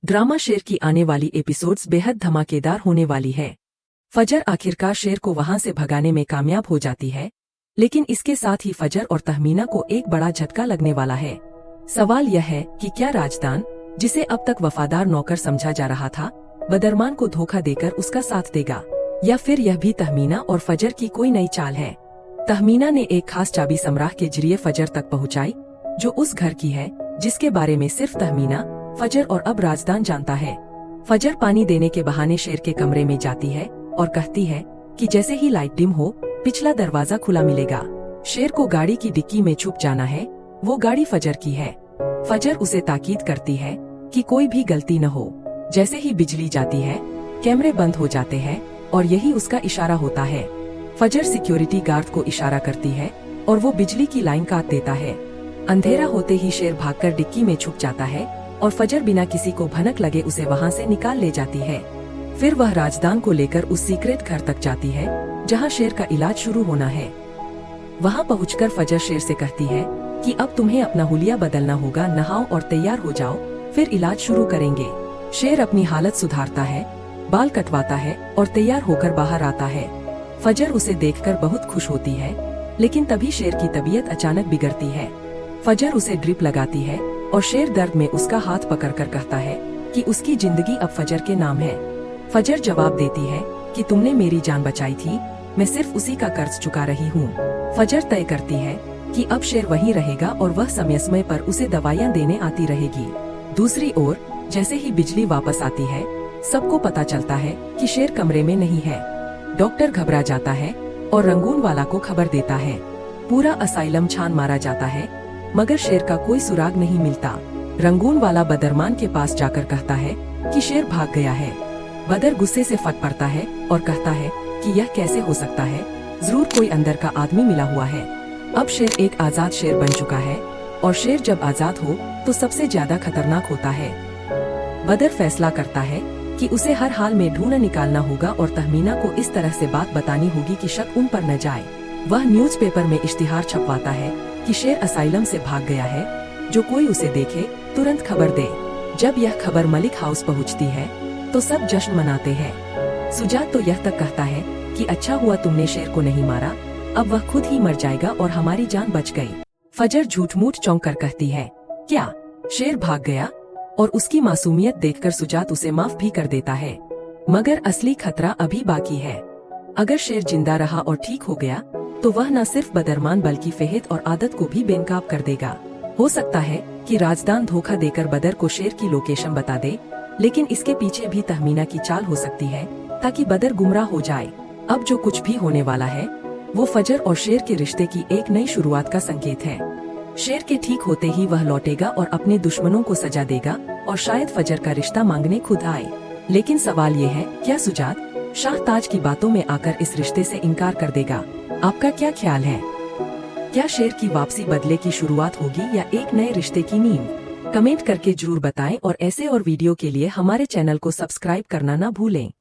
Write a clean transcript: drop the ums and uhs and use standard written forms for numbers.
Drama शेर की आने वाली एपिसोड्स बेहद धमाकेदार होने वाली है। फजर आखिरकार शेर को वहां से भगाने में कामयाब हो जाती है, लेकिन इसके साथ ही फजर और तहमीना को एक बड़ा झटका लगने वाला है। सवाल यह है कि क्या राजदान, जिसे अब तक वफादार नौकर समझा जा रहा था, बदरमान को धोखा देकर उसका साथ देगा, या फिर यह भी तहमीना और फजर की कोई नई चाल है। तहमीना ने एक खास चाबी समराह के जरिए फजर तक पहुंचाई, जो उस घर की है जिसके बारे में सिर्फ तहमीना, फजर और अब राजदान जानता है। फजर पानी देने के बहाने शेर के कमरे में जाती है और कहती है कि जैसे ही लाइट डिम हो, पिछला दरवाजा खुला मिलेगा। शेर को गाड़ी की डिक्की में छुप जाना है, वो गाड़ी फजर की है। फजर उसे ताकीद करती है कि कोई भी गलती न हो। जैसे ही बिजली जाती है, कैमरे बंद हो जाते हैं और यही उसका इशारा होता है। फजर सिक्योरिटी गार्ड को इशारा करती है और वो बिजली की लाइन काट देता है। अंधेरा होते ही शेर भागकर डिक्की में छुप जाता है और फजर बिना किसी को भनक लगे उसे वहां से निकाल ले जाती है। फिर वह राजदान को लेकर उस सीक्रेट घर तक जाती है जहां शेर का इलाज शुरू होना है। वहां पहुंचकर फजर शेर से कहती है कि अब तुम्हें अपना हुलिया बदलना होगा, नहाओ और तैयार हो जाओ, फिर इलाज शुरू करेंगे। शेर अपनी हालत सुधारता है, बाल कटवाता है और तैयार होकर बाहर आता है। फजर उसे देखकर बहुत खुश होती है, लेकिन तभी शेर की तबीयत अचानक बिगड़ती है। फजर उसे ड्रिप लगाती है और शेर दर्द में उसका हाथ पकड़कर कहता है कि उसकी जिंदगी अब फजर के नाम है। फजर जवाब देती है कि तुमने मेरी जान बचाई थी, मैं सिर्फ उसी का कर्ज चुका रही हूँ। फजर तय करती है कि अब शेर वहीं रहेगा और वह समय समय पर उसे दवाइयाँ देने आती रहेगी। दूसरी ओर जैसे ही बिजली वापस आती है, सबको पता चलता है कि शेर कमरे में नहीं है। डॉक्टर घबरा जाता है और रंगून वाला को खबर देता है। पूरा असाइलम छान मारा जाता है, मगर शेर का कोई सुराग नहीं मिलता। रंगून वाला बदरमान के पास जाकर कहता है कि शेर भाग गया है। बदर गुस्से से फट पड़ता है और कहता है कि यह कैसे हो सकता है, जरूर कोई अंदर का आदमी मिला हुआ है। अब शेर एक आजाद शेर बन चुका है और शेर जब आजाद हो तो सबसे ज्यादा खतरनाक होता है। बदर फैसला करता है कि उसे हर हाल में ढूंढ निकालना होगा और तहमीना को इस तरह से बात बतानी होगी कि शक उन पर न जाए। वह न्यूज़पेपर में इश्तिहार छपवाता है कि शेर असाइलम से भाग गया है, जो कोई उसे देखे तुरंत खबर दे। जब यह खबर मलिक हाउस पहुंचती है तो सब जश्न मनाते हैं। सुजात तो यह तक कहता है कि अच्छा हुआ तुमने शेर को नहीं मारा, अब वह खुद ही मर जाएगा और हमारी जान बच गई। फजर झूठ मूठ चौंक कर कहती है, क्या शेर भाग गया? और उसकी मासूमियत देखकर सुजात उसे माफ भी कर देता है, मगर असली खतरा अभी बाकी है। अगर शेर जिंदा रहा और ठीक हो गया तो वह न सिर्फ बदरमान बल्कि फेहद और आदत को भी बेनकाब कर देगा। हो सकता है कि राजदान धोखा देकर बदर को शेर की लोकेशन बता दे, लेकिन इसके पीछे भी तहमीना की चाल हो सकती है ताकि बदर गुमराह हो जाए। अब जो कुछ भी होने वाला है वो फजर और शेर के रिश्ते की एक नई शुरुआत का संकेत है। शेर के ठीक होते ही वह लौटेगा और अपने दुश्मनों को सजा देगा और शायद फजर का रिश्ता मांगने खुद आए। लेकिन सवाल ये है, क्या सुजात शाहताज की बातों में आकर इस रिश्ते से इनकार कर देगा? आपका क्या ख्याल है? क्या शेर की वापसी बदले की शुरुआत होगी या एक नए रिश्ते की नींव? कमेंट करके जरूर बताएं और ऐसे और वीडियो के लिए हमारे चैनल को सब्सक्राइब करना ना भूलें।